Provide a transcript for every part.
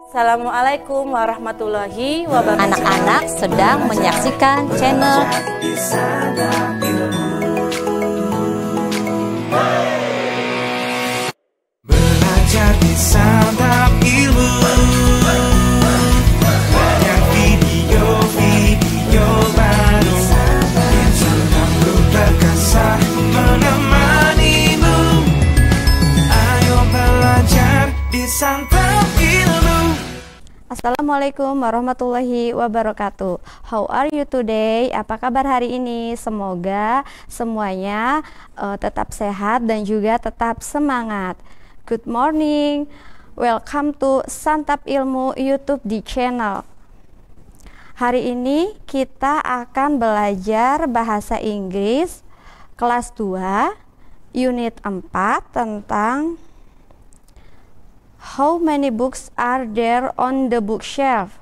Assalamualaikum warahmatullahi wabarakatuh. Anak-anak sedang menyaksikan channel Belajar di Santap Ilmu. Banyak video baru yang selalu perkasa menemanimu. Ayo belajar di Santap Ilmu. Assalamualaikum warahmatullahi wabarakatuh. How are you today? Apa kabar hari ini? Semoga semuanya tetap sehat dan juga tetap semangat. Good morning. Welcome to Santap Ilmu YouTube di channel. Hari ini kita akan belajar bahasa Inggris kelas 2 unit 4 tentang how many books are there on the bookshelf?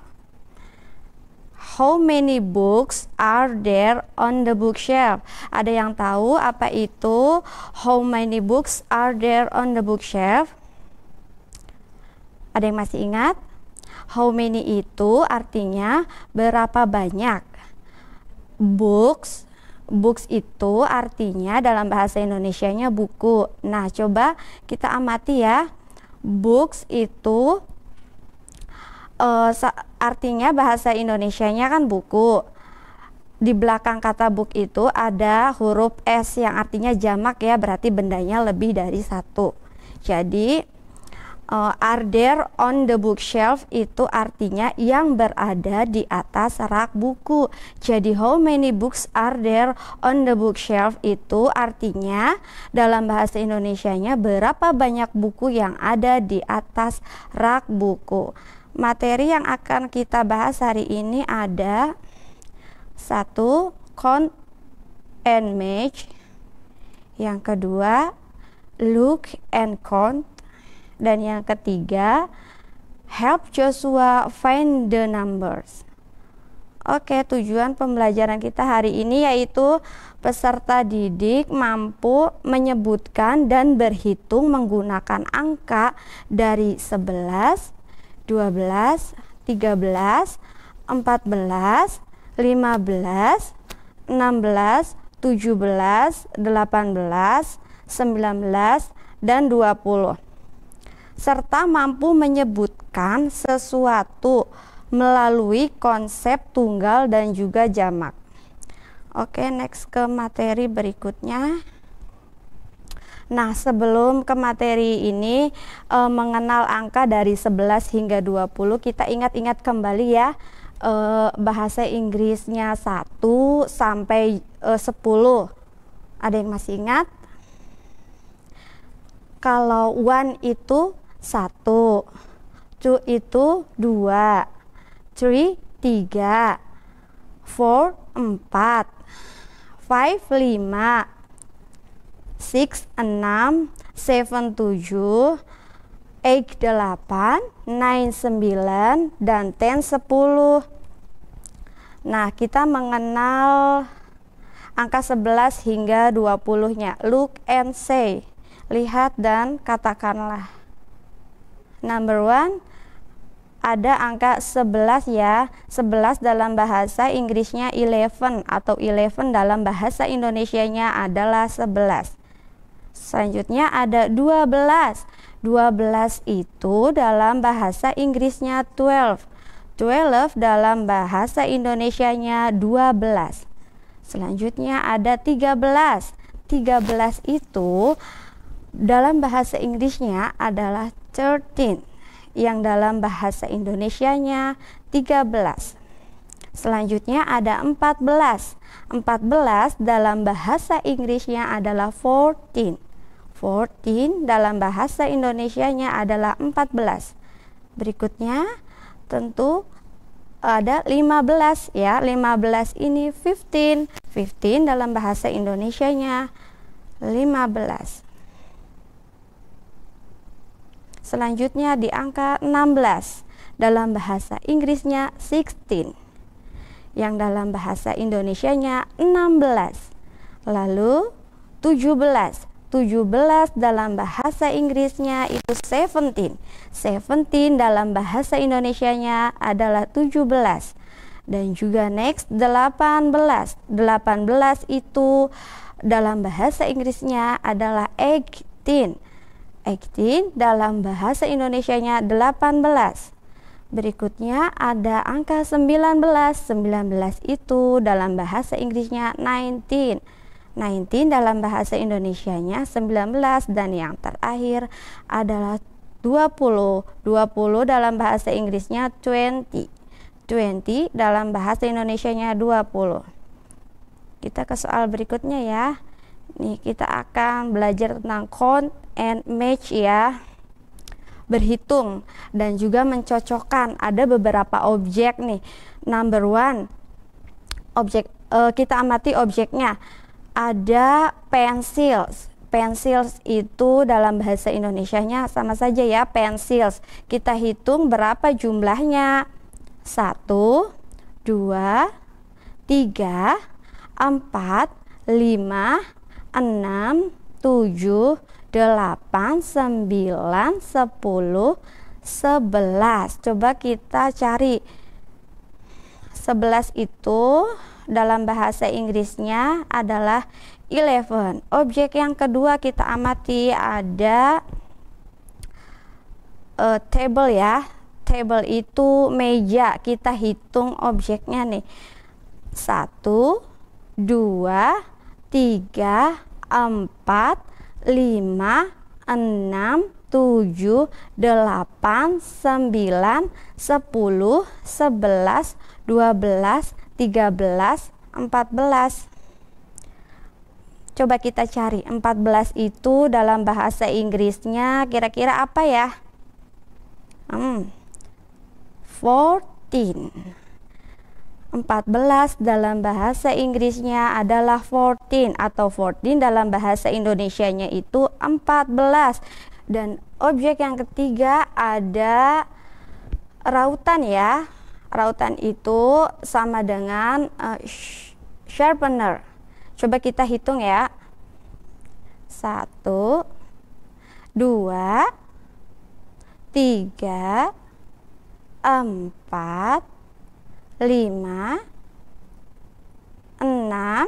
How many books are there on the bookshelf? Ada yang tahu apa itu how many books are there on the bookshelf? Ada yang masih ingat? How many itu artinya berapa banyak. Books itu artinya dalam bahasa Indonesianya buku. Nah, coba kita amati ya. Books itu artinya bahasa Indonesianya kan buku. Di belakang kata book itu ada huruf S yang artinya jamak ya, berarti bendanya lebih dari satu. Jadi are there on the bookshelf itu artinya yang berada di atas rak buku. Jadi how many books are there on the bookshelf itu artinya dalam bahasa Indonesianya berapa banyak buku yang ada di atas rak buku. Materi yang akan kita bahas hari ini ada 1. Count and match. Yang kedua, look and count. Dan yang ketiga, help Joshua find the numbers. Oke, tujuan pembelajaran kita hari ini yaitu peserta didik mampu menyebutkan dan berhitung menggunakan angka dari 11, 12, 13, 14, 15, 16, 17, 18, 19, dan 20. Serta mampu menyebutkan sesuatu melalui konsep tunggal dan juga jamak. Oke, next ke materi berikutnya. Nah, sebelum ke materi ini mengenal angka dari 11 hingga 20, kita ingat-ingat kembali ya bahasa Inggrisnya 1 sampai 10. Ada yang masih ingat? Kalau 1 itu 1, 2 itu 2, 3 3, 4 4, 5 5, 6 6, 7 7, 8 8, 9 9, dan 10 10. Nah, kita mengenal angka 11 hingga 20-nya. Look and say. Lihat dan katakanlah. Number 1, ada angka 11 ya. 11 dalam bahasa Inggrisnya 11 atau 11 dalam bahasa Indonesianya adalah 11. Selanjutnya ada 12. 12 itu dalam bahasa Inggrisnya 12. 12 dalam bahasa Indonesianya 12. Selanjutnya ada 13. 13 itu dalam bahasa Inggrisnya adalah 13, yang dalam bahasa Indonesianya 13. Selanjutnya ada 14. 14 dalam bahasa Inggrisnya adalah 14. 14 dalam bahasa Indonesianya adalah 14. Berikutnya tentu ada 15 ya. 15 ini 15. 15 dalam bahasa Indonesianya 15. Selanjutnya di angka 16. Dalam bahasa Inggrisnya 16. Yang dalam bahasa Indonesianya 16. Lalu 17. 17 dalam bahasa Inggrisnya itu 17. 17 dalam bahasa Indonesianya adalah 17. Dan juga next 18. 18 itu dalam bahasa Inggrisnya adalah 18. 18 dalam bahasa Indonesianya 18. Berikutnya ada angka 19. 19 itu dalam bahasa Inggrisnya 19. 19 dalam bahasa Indonesianya 19. Dan yang terakhir adalah 20. 20 dalam bahasa Inggrisnya 20. 20 dalam bahasa Indonesianya 20. Kita ke soal berikutnya ya. Nih kita akan belajar tentang count and match ya. Berhitung dan juga mencocokkan. Ada beberapa objek nih. Number one, objek kita amati objeknya. Ada pencils. Pencils itu dalam bahasa Indonesianya sama saja ya, pencils. Kita hitung berapa jumlahnya. 1, 2, 3, 4, 5, 6, 7, 8, 9, 10, 11. Coba kita cari 11 itu dalam bahasa Inggrisnya adalah 11. Objek yang kedua kita amati ada table ya. Table itu meja. Kita hitung objeknya nih. 1, 2, 3, 4, 5, 6, 7, 8, 9, 10, 11, 12, 13, 14. Coba kita cari 14 itu dalam bahasa Inggrisnya kira-kira apa ya? 14. 14 dalam bahasa Inggrisnya adalah 14 atau 14 dalam bahasa Indonesianya itu 14. Dan objek yang ketiga ada rautan ya. Rautan itu sama dengan sharpener. Coba kita hitung ya. 1, 2, 3, 4, 5, 6,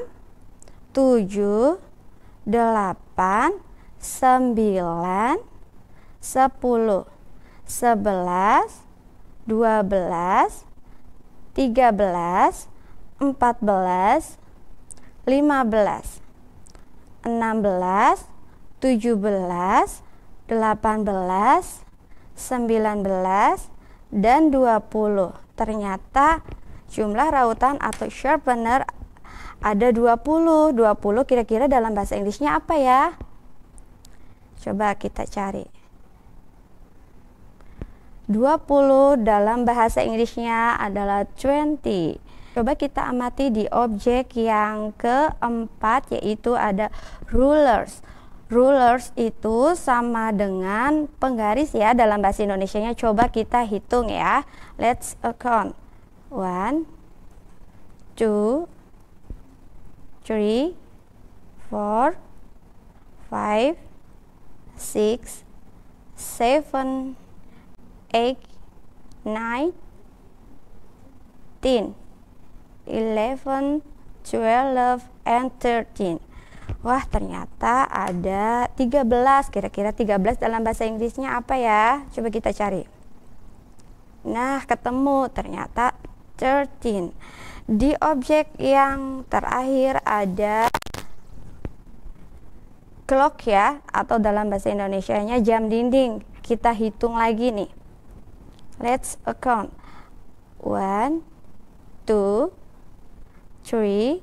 7, 8, 9, 10, 11, 12, 13, 14, 15, 16, 17, 18, 19, dan 20. Ternyata jumlah rautan atau sharpener ada 20. 20 kira-kira dalam bahasa Inggrisnya apa ya? Coba kita cari. 20 dalam bahasa Inggrisnya adalah 20. Coba kita amati di objek yang keempat, yaitu ada rulers. Rulers itu sama dengan penggaris ya dalam bahasa Indonesianya. Coba kita hitung ya. Let's count. 1, 2, 3, 4, 5, 6, 7, 8, 9, 10, 11, 12, and 13. Wah, ternyata ada 13. Kira-kira 13 dalam bahasa Inggrisnya apa ya? Coba kita cari. Nah, ketemu. Ternyata 13. Di objek yang terakhir ada clock ya, atau dalam bahasa Indonesianya jam dinding. Kita hitung lagi nih. Let's count. 1, 2, 3,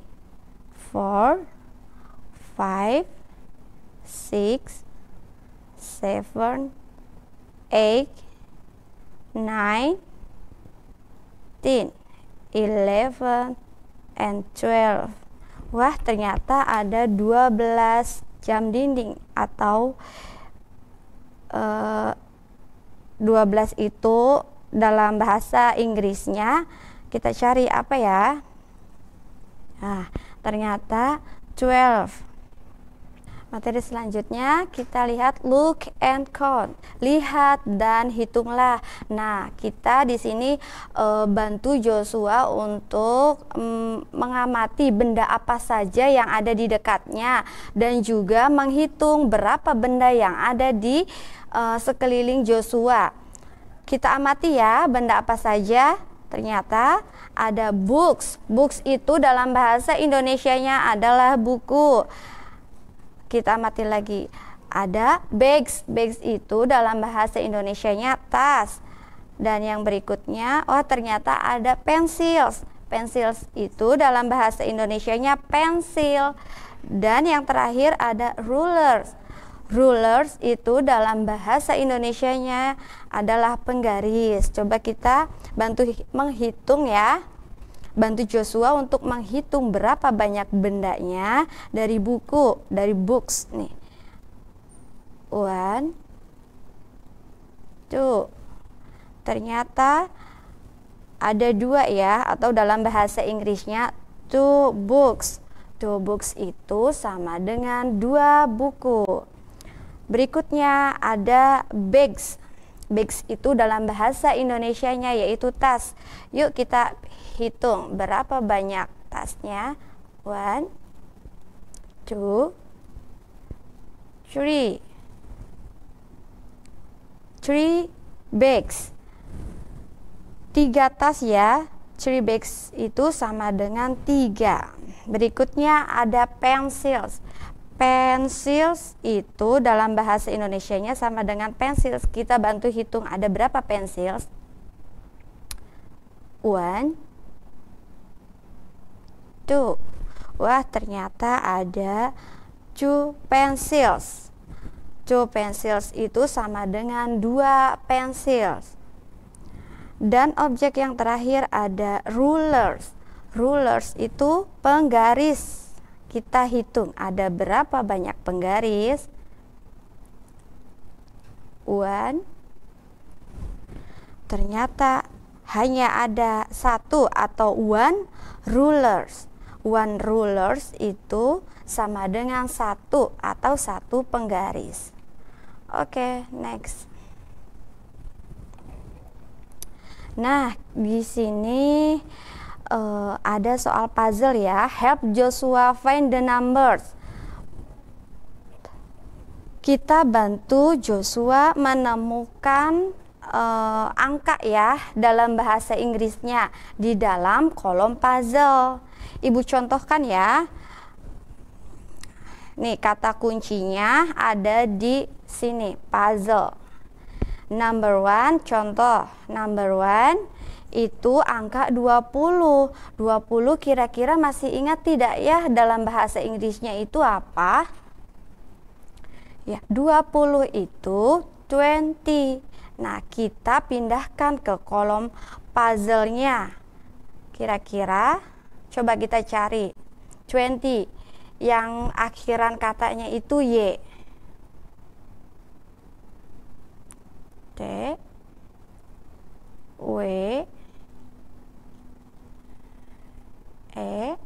4, 5, 6, 7, 8, 9, 10, 11, and 12. Wah, ternyata ada 12 jam dinding atau 12 itu dalam bahasa Inggrisnya kita cari apa ya? Nah, ternyata 12. Materi selanjutnya kita lihat look and count. Lihat dan hitunglah. Nah, kita di sini bantu Joshua untuk mengamati benda apa saja yang ada di dekatnya dan juga menghitung berapa benda yang ada di sekeliling Joshua. Kita amati ya, benda apa saja. Ternyata ada books. Books itu dalam bahasa Indonesianya adalah buku. Kita amati lagi, ada bags. Bags itu dalam bahasa Indonesianya tas. Dan yang berikutnya, oh ternyata ada pencils. Pencils itu dalam bahasa Indonesianya pensil. Dan yang terakhir ada rulers. Rulers itu dalam bahasa Indonesianya adalah penggaris. Coba kita bantu menghitung ya. Bantu Joshua untuk menghitung berapa banyak bendanya dari buku, dari books nih. 1, 2. Ternyata ada 2 ya, atau dalam bahasa Inggrisnya 2 books. 2 books itu sama dengan 2 buku. Berikutnya ada bags. Bags itu dalam bahasa Indonesianya yaitu tas. Yuk kita hitung berapa banyak tasnya. 1, 2, 3. 3 bags. 3 tas ya. 3 bags itu sama dengan 3. Berikutnya ada pencils. Pencils itu dalam bahasa Indonesianya sama dengan pencils. Kita bantu hitung ada berapa pencils. 1, 2. Wah, ternyata ada 2 pencils. 2 pencils itu sama dengan 2 pencils. Dan objek yang terakhir ada rulers. Rulers itu penggaris. Kita hitung ada berapa banyak penggaris. 1. Ternyata hanya ada 1 atau 1 rulers. 1 rulers itu sama dengan 1 atau 1 penggaris. Oke, next. Nah, di sini ada soal puzzle ya. Help Joshua find the numbers. Kita bantu Joshua menemukan angka ya dalam bahasa Inggrisnya di dalam kolom puzzle. Ibu contohkan ya. Nih, kata kuncinya ada di sini, puzzle. Number 1, contoh. Number 1 itu angka 20. 20 kira-kira masih ingat tidak ya dalam bahasa Inggrisnya itu apa? Ya, 20 itu 20. Nah, kita pindahkan ke kolom puzzle-nya. Kira-kira coba kita cari 20 yang akhiran katanya itu Y. T W E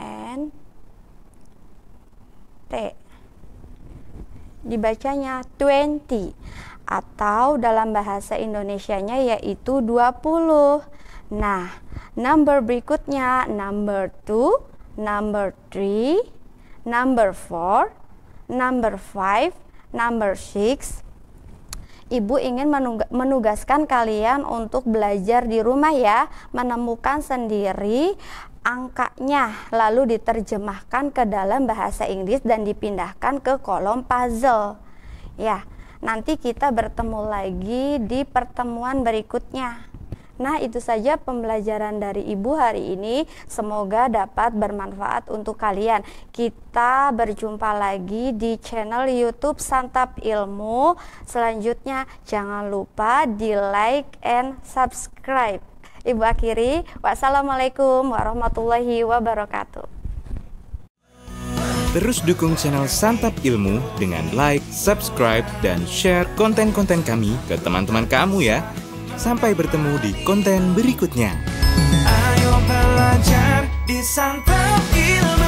N T. Dibacanya 20 atau dalam bahasa Indonesianya yaitu 20. Nah, number berikutnya number 2, number 3, number 4, number 5, number 6. Ibu ingin menugaskan kalian untuk belajar di rumah ya, menemukan sendiri angkanya, lalu diterjemahkan ke dalam bahasa Inggris dan dipindahkan ke kolom puzzle. Ya, nanti kita bertemu lagi di pertemuan berikutnya. Nah, itu saja pembelajaran dari Ibu hari ini. Semoga dapat bermanfaat untuk kalian. Kita berjumpa lagi di channel YouTube Santap Ilmu. Selanjutnya, jangan lupa di like and subscribe. Ibu akhiri, wassalamualaikum warahmatullahi wabarakatuh. Terus dukung channel Santap Ilmu dengan like, subscribe, dan share konten-konten kami ke teman-teman kamu ya. Sampai bertemu di konten berikutnya. Ayo belajar di Santap Ilmu.